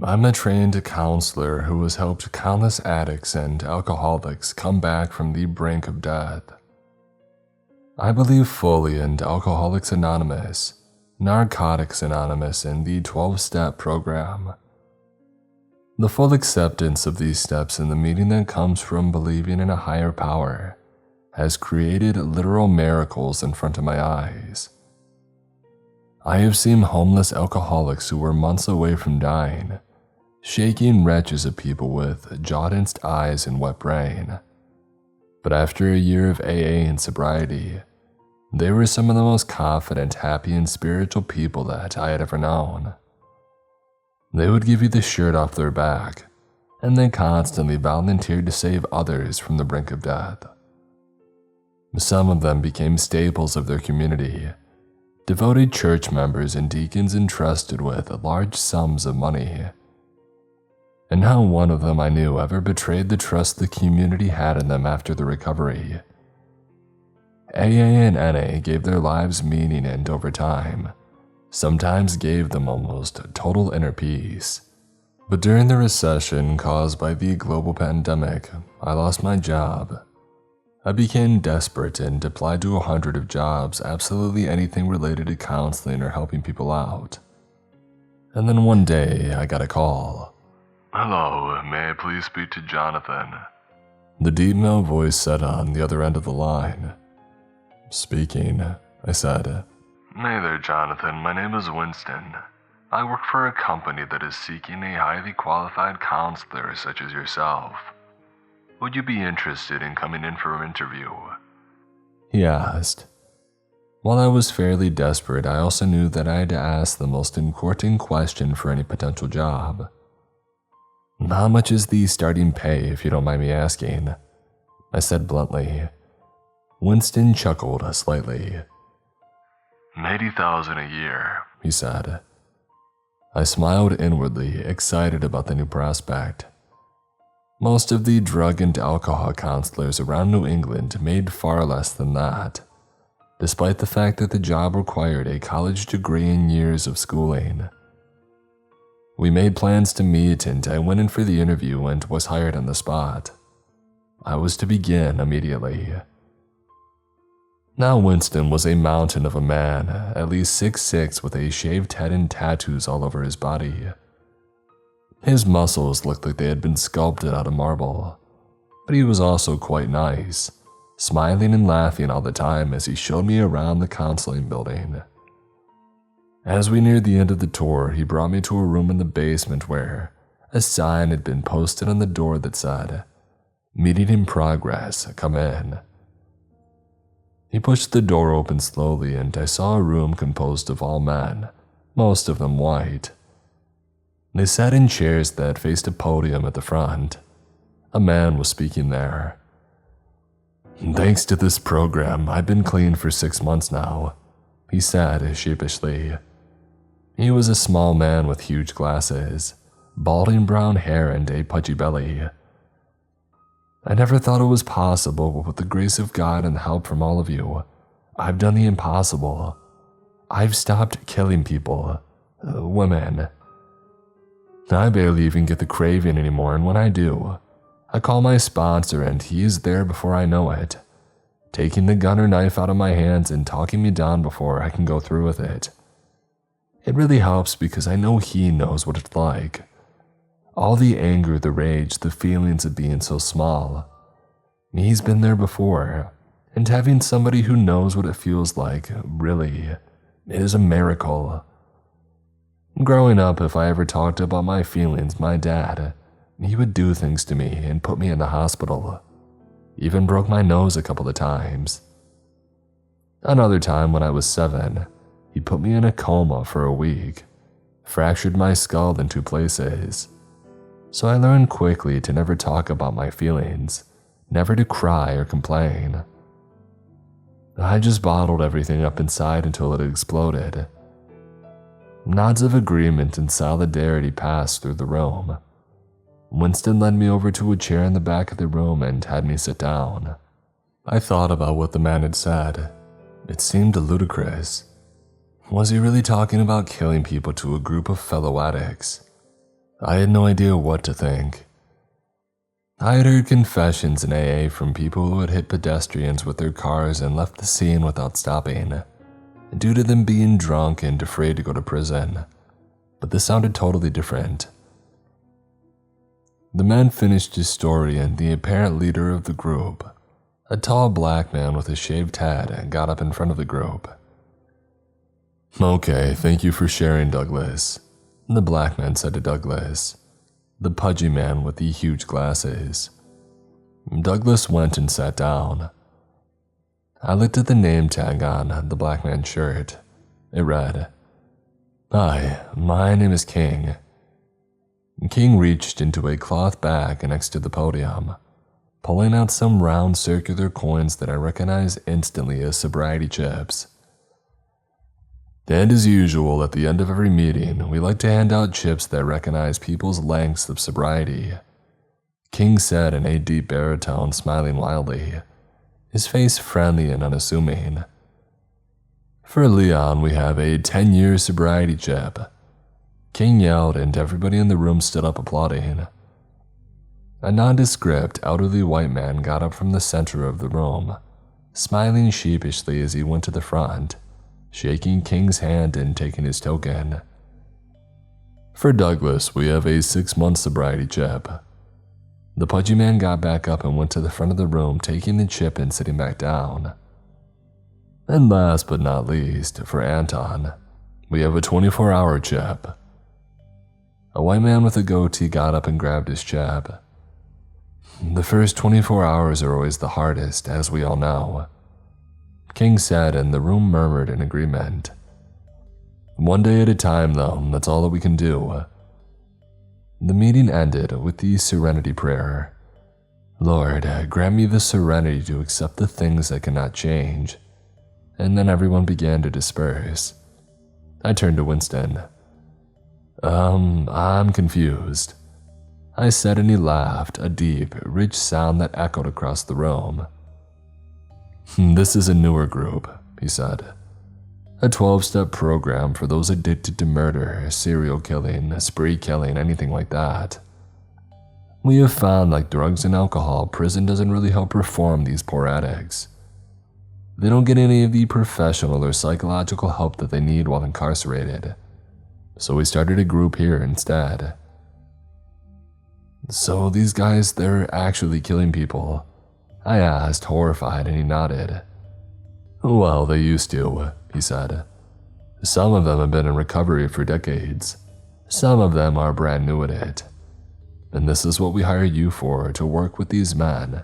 I'm a trained counselor who has helped countless addicts and alcoholics come back from the brink of death. I believe fully in Alcoholics Anonymous, Narcotics Anonymous, and the 12-step program. The full acceptance of these steps and the meaning that comes from believing in a higher power has created literal miracles in front of my eyes. I have seen homeless alcoholics who were months away from dying, shaking wretches of people with jaundiced eyes and wet brain. But after a year of AA and sobriety, they were some of the most confident, happy, and spiritual people that I had ever known. They would give you the shirt off their back, and they constantly volunteered to save others from the brink of death. Some of them became staples of their community, devoted church members and deacons entrusted with large sums of money. And not one of them I knew ever betrayed the trust the community had in them after the recovery. AA and NA gave their lives meaning and, over time, sometimes gave them almost total inner peace. But during the recession caused by the global pandemic, I lost my job. I became desperate and applied to 100 of jobs, absolutely anything related to counseling or helping people out. And then one day, I got a call. "Hello, may I please speak to Jonathan?" The deep male voice said on the other end of the line. "Speaking," I said. "Hey there, Jonathan. My name is Winston. I work for a company that is seeking a highly qualified counselor such as yourself. Would you be interested in coming in for an interview?" He asked. While I was fairly desperate, I also knew that I had to ask the most important question for any potential job. "How much is the starting pay, if you don't mind me asking?" I said bluntly. Winston chuckled slightly. $80,000 a year, he said. I smiled inwardly, excited about the new prospect. Most of the drug and alcohol counselors around New England made far less than that, despite the fact that the job required a college degree and years of schooling. We made plans to meet, and I went in for the interview and was hired on the spot. I was to begin immediately. Now Winston was a mountain of a man, at least 6'6", with a shaved head and tattoos all over his body. His muscles looked like they had been sculpted out of marble, but he was also quite nice, smiling and laughing all the time as he showed me around the counseling building. As we neared the end of the tour, he brought me to a room in the basement where a sign had been posted on the door that said, "Meeting in progress, come in." He pushed the door open slowly, and I saw a room composed of all men, most of them white. They sat in chairs that faced a podium at the front. A man was speaking there. "Thanks to this program, I've been clean for 6 months now," he said sheepishly. He was a small man with huge glasses, balding brown hair, and a pudgy belly. "I never thought it was possible, but with the grace of God and the help from all of you, I've done the impossible. I've stopped killing people, women. I barely even get the craving anymore, and when I do, I call my sponsor and he is there before I know it, taking the gun or knife out of my hands and talking me down before I can go through with it. It really helps because I know he knows what it's like. All the anger, the rage, the feelings of being so small. He's been there before, and having somebody who knows what it feels like, really, is a miracle. Growing up, if I ever talked about my feelings, my dad, he would do things to me and put me in the hospital. Even broke my nose a couple of times. Another time when I was 7, he put me in a coma for a week, fractured my skull in 2 places. So I learned quickly to never talk about my feelings, never to cry or complain. I just bottled everything up inside until it exploded. Nods of agreement and solidarity passed through the room. Winston led me over to a chair in the back of the room and had me sit down. I thought about what the man had said. It seemed ludicrous. Was he really talking about killing people to a group of fellow addicts? I had no idea what to think. I had heard confessions in AA from people who had hit pedestrians with their cars and left the scene without stopping, due to them being drunk and afraid to go to prison. But this sounded totally different. The man finished his story and the apparent leader of the group, a tall black man with a shaved head, got up in front of the group. "Okay, thank you for sharing, Douglas," the black man said to Douglas, the pudgy man with the huge glasses. Douglas went and sat down. I looked at the name tag on the black man's shirt. It read, "Hi, my name is King." King reached into a cloth bag next to the podium, pulling out some round circular coins that I recognized instantly as sobriety chips. And as usual, at the end of every meeting, we like to hand out chips that recognize people's lengths of sobriety, King said in a deep baritone, smiling wildly, his face friendly and unassuming. "For Leon, we have a 10-year sobriety chip," King yelled, and everybody in the room stood up applauding. A nondescript, elderly white man got up from the center of the room, smiling sheepishly as he went to the front, shaking King's hand and taking his token. "For Douglas, we have a 6-month sobriety chip." The pudgy man got back up and went to the front of the room, taking the chip and sitting back down. "And last but not least, for Anton, we have a 24-hour chip." A white man with a goatee got up and grabbed his chip. "The first 24 hours are always the hardest, as we all know," King said, and the room murmured in agreement. "One day at a time, though, that's all that we can do." The meeting ended with the serenity prayer. "Lord, grant me the serenity to accept the things I cannot change." And then everyone began to disperse. I turned to Winston. I'm confused," I said, and he laughed, a deep, rich sound that echoed across the room. "This is a newer group," he said. "A 12-step program for those addicted to murder, serial killing, spree killing, anything like that. We have found, like drugs and alcohol, prison doesn't really help reform these poor addicts. They don't get any of the professional or psychological help that they need while incarcerated. So we started a group here instead." "So these guys, they're actually killing people?" I asked, horrified, and he nodded. "Well, they used to," he said. "Some of them have been in recovery for decades. Some of them are brand new at it. And this is what we hired you for, to work with these men,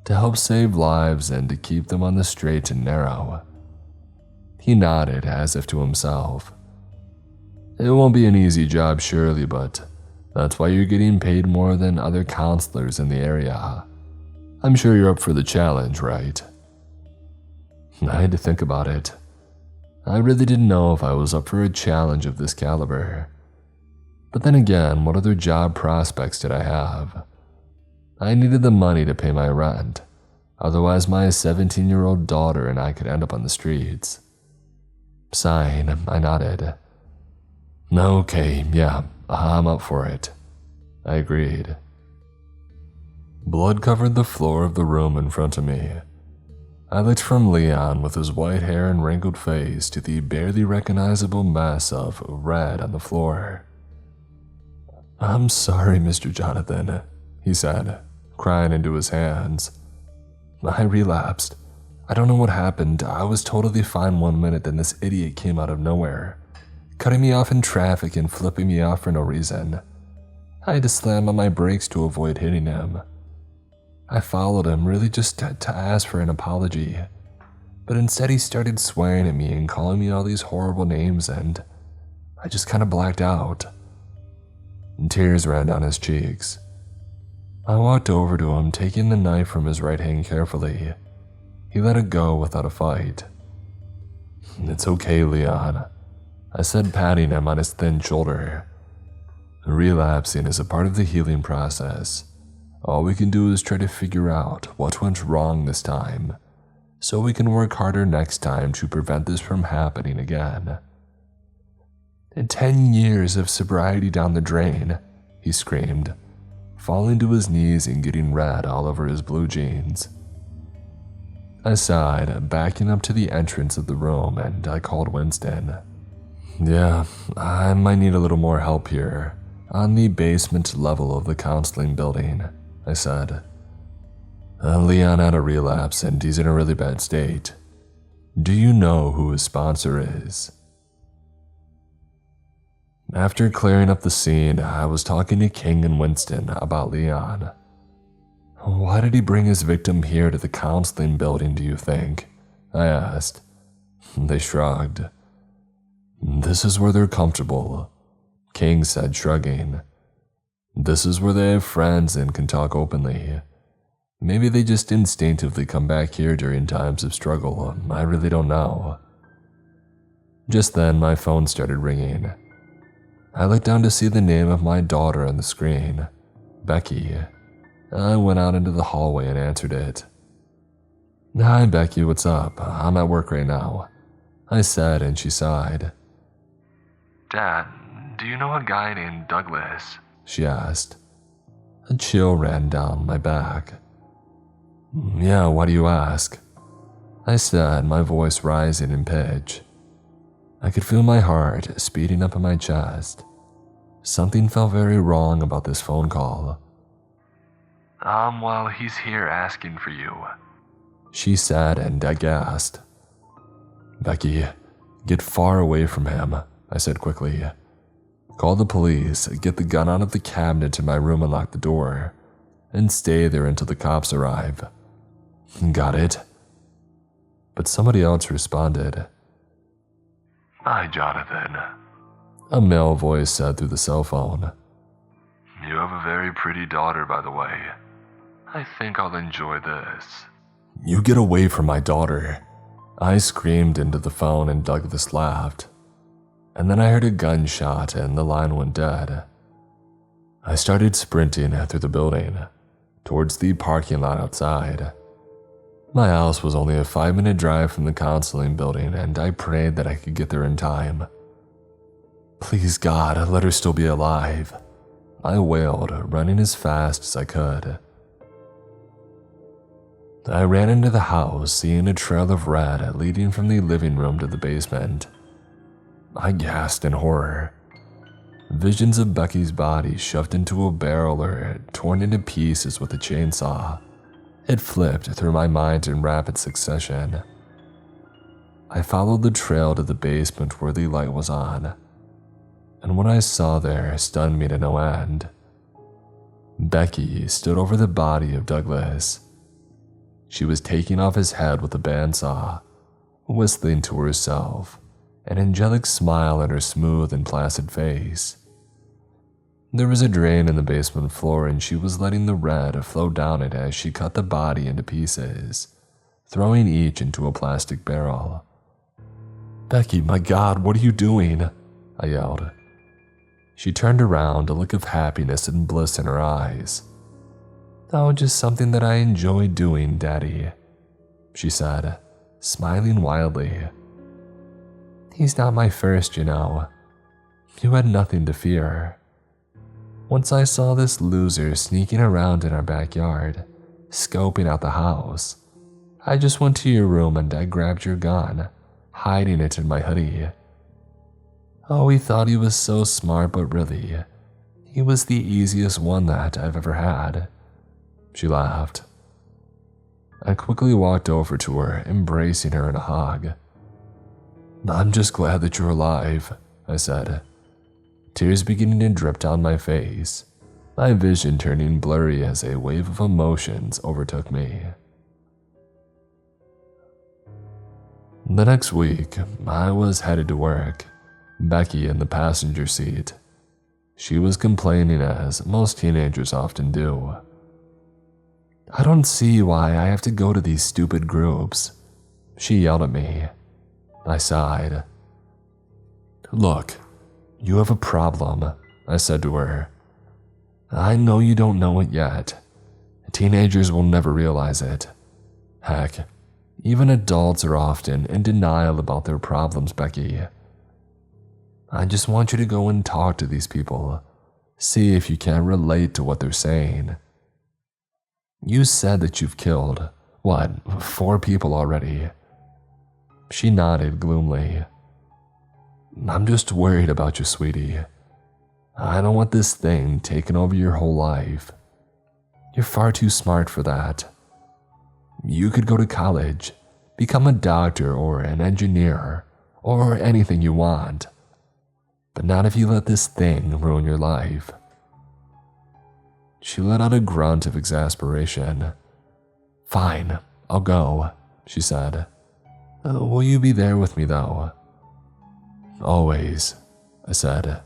to help save lives and to keep them on the straight and narrow." He nodded as if to himself. "It won't be an easy job, surely, but that's why you're getting paid more than other counselors in the area. I'm sure you're up for the challenge, right?" I had to think about it. I really didn't know if I was up for a challenge of this caliber. But then again, what other job prospects did I have? I needed the money to pay my rent. Otherwise, my 17-year-old daughter and I could end up on the streets. Sighing, I nodded. "Okay, yeah, I'm up for it," I agreed. Blood covered the floor of the room in front of me. I looked from Leon with his white hair and wrinkled face to the barely recognizable mess of red on the floor. "I'm sorry, Mr. Jonathan," he said, crying into his hands. "I relapsed. I don't know what happened. I was totally fine one minute, then this idiot came out of nowhere, cutting me off in traffic and flipping me off for no reason. I had to slam on my brakes to avoid hitting him. I followed him, really just to ask for an apology, but instead he started swearing at me and calling me all these horrible names, and I just kind of blacked out." And tears ran down his cheeks. I walked over to him, taking the knife from his right hand carefully. He let it go without a fight. "It's okay, Leon," I said, patting him on his thin shoulder. "Relapsing is a part of the healing process. All we can do is try to figure out what went wrong this time, so we can work harder next time to prevent this from happening again." 10 years of sobriety down the drain. he screamed, falling to his knees and getting red all over his blue jeans. I sighed, backing up to the entrance of the room, and I called Winston. Yeah, I might need a little more help here, on the basement level of the counseling building, I said. Leon had a relapse and he's in a really bad state. Do you know who his sponsor is? After clearing up the scene, I was talking to King and Winston about Leon. Why did he bring his victim here to the counseling building, do you think? I asked. They shrugged. This is where they're comfortable, King said, shrugging. This is where they have friends and can talk openly. Maybe they just instinctively come back here during times of struggle. I really don't know. Just then, my phone started ringing. I looked down to see the name of my daughter on the screen, Becky. I went out into the hallway and answered it. Hi, Becky, what's up? I'm at work right now, I said, and she sighed. Dad, do you know a guy named Douglas? She asked. A chill ran down my back. Yeah, why do you ask? I said, my voice rising in pitch. I could feel my heart speeding up in my chest. Something felt very wrong about this phone call. Well, he's here asking for you, she said, and I gasped. Becky, get far away from him, I said quickly. Call the police, get the gun out of the cabinet in my room and lock the door, and stay there until the cops arrive. Got it? But somebody else responded. Hi, Jonathan, a male voice said through the cell phone. You have a very pretty daughter, by the way. I think I'll enjoy this. You get away from my daughter, I screamed into the phone, and Douglas laughed. And then I heard a gunshot and the line went dead. I started sprinting through the building, towards the parking lot outside. My house was only a 5-minute drive from the counseling building, and I prayed that I could get there in time. Please God, let her still be alive, I wailed, running as fast as I could. I ran into the house, seeing a trail of red leading from the living room to the basement. I gasped in horror. Visions of Becky's body shoved into a barrel or torn into pieces with a chainsaw. It flipped through my mind in rapid succession. I followed the trail to the basement where the light was on, and what I saw there stunned me to no end. Becky stood over the body of Douglas. She was taking off his head with a bandsaw, whistling to herself, an angelic smile on her smooth and placid face. There was a drain in the basement floor, and she was letting the red flow down it as she cut the body into pieces, throwing each into a plastic barrel. Becky, my God, what are you doing? I yelled. She turned around, a look of happiness and bliss in her eyes. Oh, just something that I enjoy doing, Daddy, she said, smiling wildly. He's not my first, you know. You had nothing to fear. Once I saw this loser sneaking around in our backyard, scoping out the house, I just went to your room and I grabbed your gun, hiding it in my hoodie. Oh, he thought he was so smart, but really, he was the easiest one that I've ever had. She laughed. I quickly walked over to her, embracing her in a hug. I'm just glad that you're alive, I said, tears beginning to drip down my face, my vision turning blurry as a wave of emotions overtook me. The next week, I was headed to work, Becky in the passenger seat. She was complaining, as most teenagers often do. I don't see why I have to go to these stupid groups, she yelled at me. I sighed. Look, you have a problem, I said to her. I know you don't know it yet. Teenagers will never realize it. Heck, even adults are often in denial about their problems, Becky. I just want you to go and talk to these people. See if you can't relate to what they're saying. You said that you've killed, what, 4 people already? She nodded gloomily. I'm just worried about you, sweetie. I don't want this thing taking over your whole life. You're far too smart for that. You could go to college, become a doctor or an engineer, or anything you want. But not if you let this thing ruin your life. She let out a grunt of exasperation. Fine, I'll go, she said. Will you be there with me, though? Always, I said,